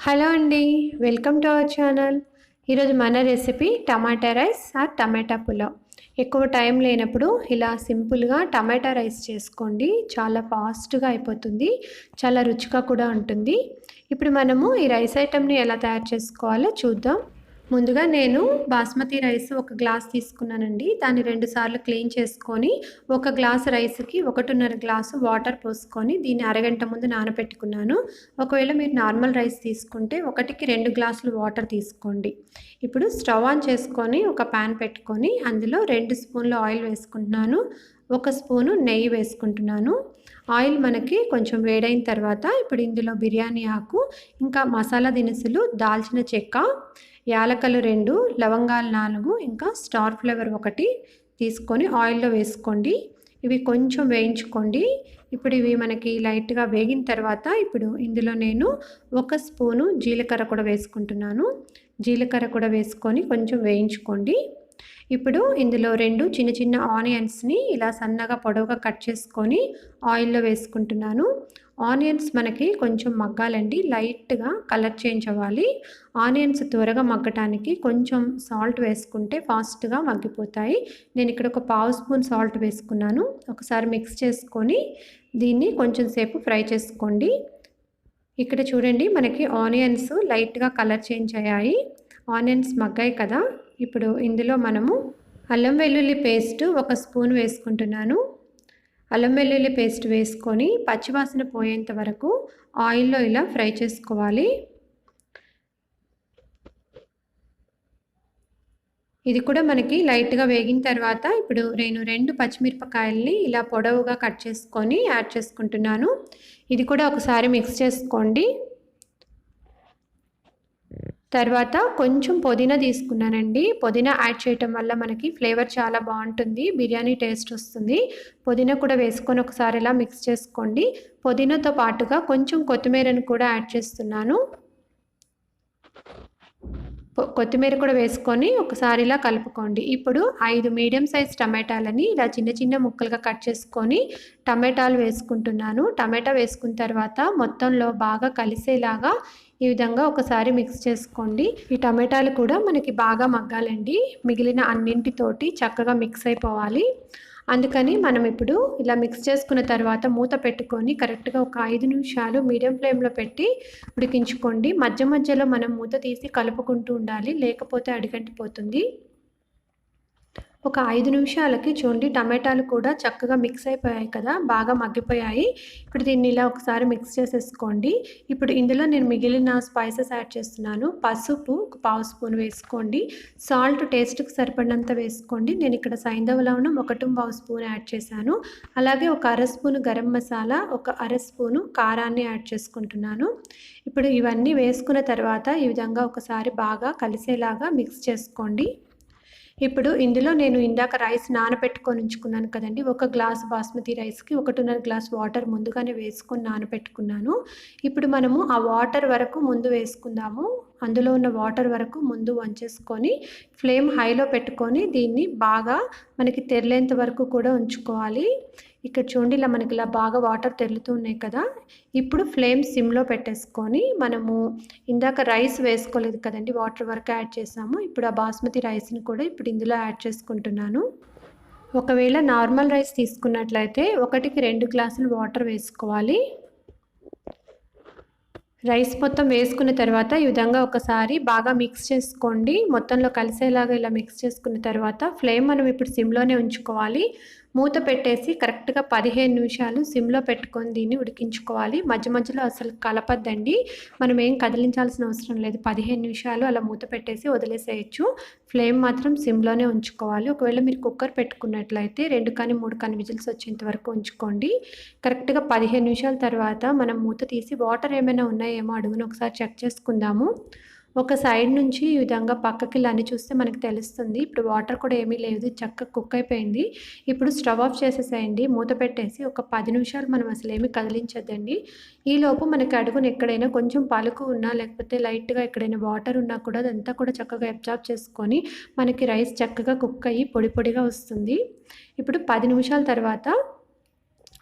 Hello అండి. Welcome to our channel. ఈరోజు మన రెసిపీ టమాటా రైస్ ఆర్ టమాటా పులావ్. ఎక్కువ టైం లేనప్పుడు ఇలా సింపుల్గా టమాటా రైస్ చేసుకోండి. చాలా ఫాస్ట్గా అయిపోతుంది. చాలా రుచిగా కూడా ఉంటుంది. ఇప్పుడు మనము ఈ రైస్ ఐటెంని ఎలా తయారు చేసుకోవాలో చూద్దాం. ముందుగా నేను బాస్మతి రైస్ ఒక గ్లాస్ తీసుకున్నానండి. దాన్ని 2 సార్లు క్లీన్ చేసుకొని, ఒక గ్లాస్ రైస్‌కి 1.5 గ్లాసు వాటర్ పోసుకొని దీన్ని అరగంట ముందు నానబెట్టుకున్నాను. ఒకవేళ మీరు నార్మల్ రైస్ తీసుకుంటే 1కి 2 గ్లాసులు వాటర్ తీసుకోండి. ఇప్పుడు స్టవ్ ఆన్ చేసుకొని ఒక పాన్ పెట్టుకొని అందులో 2 స్పూన్ల ఆయిల్ వేసుకుంటున్నాను. 1 స్పూను నెయ్యి వేసుకుంటున్నాను. ఆయిల్ మనకి కొంచెం వేడైన తర్వాత ఇప్పుడు ఇందులో బిర్యానీ ఆకు, ఇంకా మసాలా దినుసులు, దాల్చిన చెక్క, యాలకులు 2, లవంగాలు 4, ఇంకా స్టార్ ఫ్లేవర్ 1 తీసుకొని ఆయిల్‌లో వేసుకోండి. ఇవి కొంచెం వేయించుకోండి. ఇప్పుడు ఇవి మనకి లైట్‌గా వేగిన తర్వాత ఇప్పుడు ఇందులో నేను 1 స్పూను జీలకర్ర కూడా వేసుకుంటున్నాను. జీలకర్ర కూడా వేసుకొని కొంచెం వేయించుకోండి. ఇప్పుడు ఇందులో 2 చిన్న చిన్న ఆనియన్స్‌ని ఇలా సన్నగా పొడవుగా కట్ చేసుకొని ఆయిల్‌లో వేసుకుంటున్నాను. ఆనియన్స్ మనకి కొంచెం మగ్గాలండి. లైట్‌గా కలర్ చేంజ్ అవ్వాలి. ఆనియన్స్ త్వరగా మగ్గటానికి కొంచెం సాల్ట్ వేసుకుంటే ఫాస్ట్‌గా మగ్గిపోతాయి. నేను ఇక్కడ ఒక పావు స్పూన్ సాల్ట్ వేసుకున్నాను. ఒకసారి మిక్స్ చేసుకొని దీన్ని కొంచెం సేపు ఫ్రై చేసుకోండి. ఇక్కడ చూడండి మనకి ఆనియన్స్ లైట్‌గా కలర్ చేంజ్ అయ్యాయి. ఆనియన్స్ మగ్గాయి కదా! ఇప్పుడు ఇందులో మనము అల్లం వెల్లుల్లి పేస్ట్ 1 స్పూన్ వేసుకుంటున్నాను. అల్లం వెల్లుల్లి పేస్ట్ వేసుకొని పచ్చివాసన పోయేంత వరకు ఆయిల్‌లో ఇలా ఫ్రై చేసుకోవాలి. ఇది కూడా మనకి లైట్‌గా వేగిన తర్వాత ఇప్పుడు నేను 2 పచ్చిమిరపకాయల్ని ఇలా పొడవుగా కట్ చేసుకొని యాడ్ చేసుకుంటున్నాను. ఇది కూడా ఒకసారి మిక్స్ చేసుకోండి. తర్వాత కొంచెం పుదీనా తీసుకున్నానండి. పుదీనా యాడ్ చేయటం వల్ల మనకి ఫ్లేవర్ చాలా బాగుంటుంది. బిర్యానీ టేస్ట్ వస్తుంది. పుదీనా కూడా వేసుకొని ఒకసారి ఇలా మిక్స్ చేసుకోండి. పుదీనాతో పాటుగా కొంచెం కొత్తిమీరను కూడా యాడ్ చేస్తున్నాను. కొత్తిమీర కూడా వేసుకొని ఒకసారి ఇలా కలుపుకోండి. ఇప్పుడు 5 మీడియం సైజ్ టమాటాలని ఇలా చిన్న చిన్న ముక్కలుగా కట్ చేసుకొని టమాటాలు వేసుకుంటున్నాను. టమాటా వేసుకున్న తర్వాత మొత్తంలో బాగా కలిసేలాగా ఈ విధంగా ఒకసారి మిక్స్ చేసుకోండి. ఈ టమాటాలు కూడా మనకి బాగా మగ్గాలండి. మిగిలిన అన్నింటితోటి చక్కగా మిక్స్ అయిపోవాలి. అందుకని మనం ఇప్పుడు ఇలా మిక్స్ చేసుకున్న తర్వాత మూత పెట్టుకొని కరెక్ట్‌గా ఒక 5 నిమిషాలు మీడియం ఫ్లేమ్‌లో పెట్టి ఉడికించుకోండి. మధ్య మధ్యలో మనం మూత తీసి కలుపుకుంటూ ఉండాలి. లేకపోతే అడుగంటిపోతుంది. ఒక 5 నిమిషాలకి చూడండి టమాటాలు కూడా చక్కగా మిక్స్ అయిపోయాయి కదా! బాగా మగ్గిపోయాయి. ఇప్పుడు దీన్ని ఇలా ఒకసారి మిక్స్ చేసేసుకోండి. ఇప్పుడు ఇందులో నేను మిగిలిన స్పైసెస్ యాడ్ చేస్తున్నాను. పసుపు ఒక పావు స్పూన్ వేసుకోండి. సాల్ట్ టేస్ట్‌కి సరిపడినంత వేసుకోండి. నేను ఇక్కడ సైంధవ లవణం 1.25 స్పూన్ యాడ్ చేశాను. అలాగే ఒక అర స్పూను గరం మసాలా, ఒక అర స్పూను కారాన్ని యాడ్ చేసుకుంటున్నాను. ఇప్పుడు ఇవన్నీ వేసుకున్న తర్వాత ఈ విధంగా ఒకసారి బాగా కలిసేలాగా మిక్స్ చేసుకోండి. ఇప్పుడు ఇందులో నేను ఇందాక రైస్ నానబెట్టుకొని ఉంచుకున్నాను కదండీ! ఒక గ్లాస్ బాస్మతి రైస్‌కి 1.5 గ్లాస్ వాటర్ ముందుగానే వేసుకొని నానబెట్టుకున్నాను. ఇప్పుడు మనము ఆ వాటర్ వరకు ముందు వేసుకుందాము. అందులో ఉన్న వాటర్ వరకు ముందు వంచేసుకొని ఫ్లేమ్ హైలో పెట్టుకొని దీన్ని బాగా మనకి తెరిలేంత వరకు కూడా ఉంచుకోవాలి. ఇక్కడ చూడండి ఇలా మనకి ఇలా బాగా వాటర్ తెరులుతూ ఉన్నాయి కదా! ఇప్పుడు ఫ్లేమ్ సిమ్‌లో పెట్టేసుకొని మనము ఇందాక రైస్ వేసుకోలేదు కదండీ! వాటర్ వరకు యాడ్ చేసాము. ఇప్పుడు ఆ బాస్మతి రైస్‌ని కూడా ఇప్పుడు ఇందులో యాడ్ చేసుకుంటున్నాను. ఒకవేళ నార్మల్ రైస్ తీసుకున్నట్లయితే 1కి 2 గ్లాసులు వాటర్ వేసుకోవాలి. రైస్ మొత్తం వేసుకున్న తర్వాత ఈ విధంగా ఒకసారి బాగా మిక్స్ చేసుకోండి. మొత్తంలో కలిసేలాగా ఇలా మిక్స్ చేసుకున్న తర్వాత ఫ్లేమ్ మనం ఇప్పుడు సిమ్‌లోనే ఉంచుకోవాలి. మూత పెట్టేసి కరెక్ట్‌గా 15 నిమిషాలు సిమ్‌లో పెట్టుకొని దీన్ని ఉడికించుకోవాలి. మధ్య మధ్యలో అసలు కలపొద్దండి. మనం ఏం కదిలించాల్సిన అవసరం లేదు. 15 నిమిషాలు అలా మూత పెట్టేసి వదిలేసేయొచ్చు. ఫ్లేమ్ మాత్రం సిమ్‌లోనే ఉంచుకోవాలి. ఒకవేళ మీరు కుక్కర్ పెట్టుకున్నట్లయితే 2 కానీ, 3 కానీ విజిల్స్ వచ్చేంత వరకు ఉంచుకోండి. కరెక్ట్‌గా 15 నిమిషాల తర్వాత మనం మూత తీసి వాటర్ ఏమైనా ఉన్నాయేమో అడుగున ఒకసారి చెక్ చేసుకుందాము. ఒక సైడ్ నుంచి ఈ విధంగా పక్కకి ఇలా అని చూస్తే మనకు తెలుస్తుంది. ఇప్పుడు వాటర్ కూడా ఏమీ లేదు. చక్కగా కుక్ అయిపోయింది. ఇప్పుడు స్టవ్ ఆఫ్ చేసేసేయండి. మూత పెట్టేసి ఒక 10 నిమిషాలు మనం అసలేమీ కదిలించొద్దండి. ఈలోపు మనకి అడుగున ఎక్కడైనా కొంచెం పలుకు ఉన్నా లేకపోతే లైట్‌గా ఎక్కడైనా వాటర్ ఉన్నా కూడా అదంతా కూడా చక్కగా అబ్జార్బ్ చేసుకొని మనకి రైస్ చక్కగా కుక్ అయ్యి పొడి పొడిగా వస్తుంది. ఇప్పుడు 10 నిమిషాల తర్వాత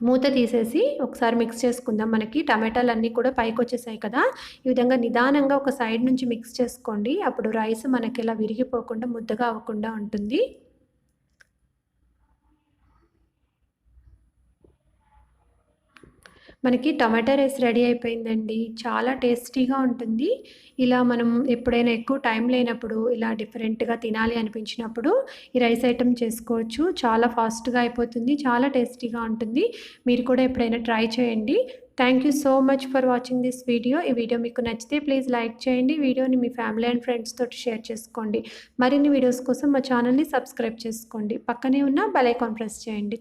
మూత తీసేసి ఒకసారి మిక్స్ చేసుకుందాం. మనకి టమాటాలన్నీ కూడా పైకొచ్చేసాయి కదా! ఈ విధంగా నిదానంగా ఒక సైడ్ నుంచి మిక్స్ చేసుకోండి. అప్పుడు రైస్ మనకి ఇలా విరిగిపోకుండా ముద్దగా అవ్వకుండా ఉంటుంది. మనకి టమాటా రైస్ రెడీ అయిపోయిందండి. చాలా టేస్టీగా ఉంటుంది. ఇలా మనం ఎప్పుడైనా ఎక్కువ టైం లేనప్పుడు ఇలా డిఫరెంట్‌గా తినాలి అనిపించినప్పుడు ఈ రైస్ ఐటెమ్ చేసుకోవచ్చు. చాలా ఫాస్ట్‌గా అయిపోతుంది. చాలా టేస్టీగా ఉంటుంది. మీరు కూడా ఎప్పుడైనా ట్రై చేయండి. Thank you so much for watching this video. ఈ వీడియో మీకు నచ్చితే ప్లీజ్ లైక్ చేయండి. వీడియోని మీ ఫ్యామిలీ అండ్ ఫ్రెండ్స్ తోటి షేర్ చేసుకోండి. మరిన్ని వీడియోస్ కోసం మా ఛానల్‌ని సబ్స్క్రైబ్ చేసుకోండి. పక్కనే ఉన్న బెల్ ఐకాన్ ప్రెస్ చేయండి.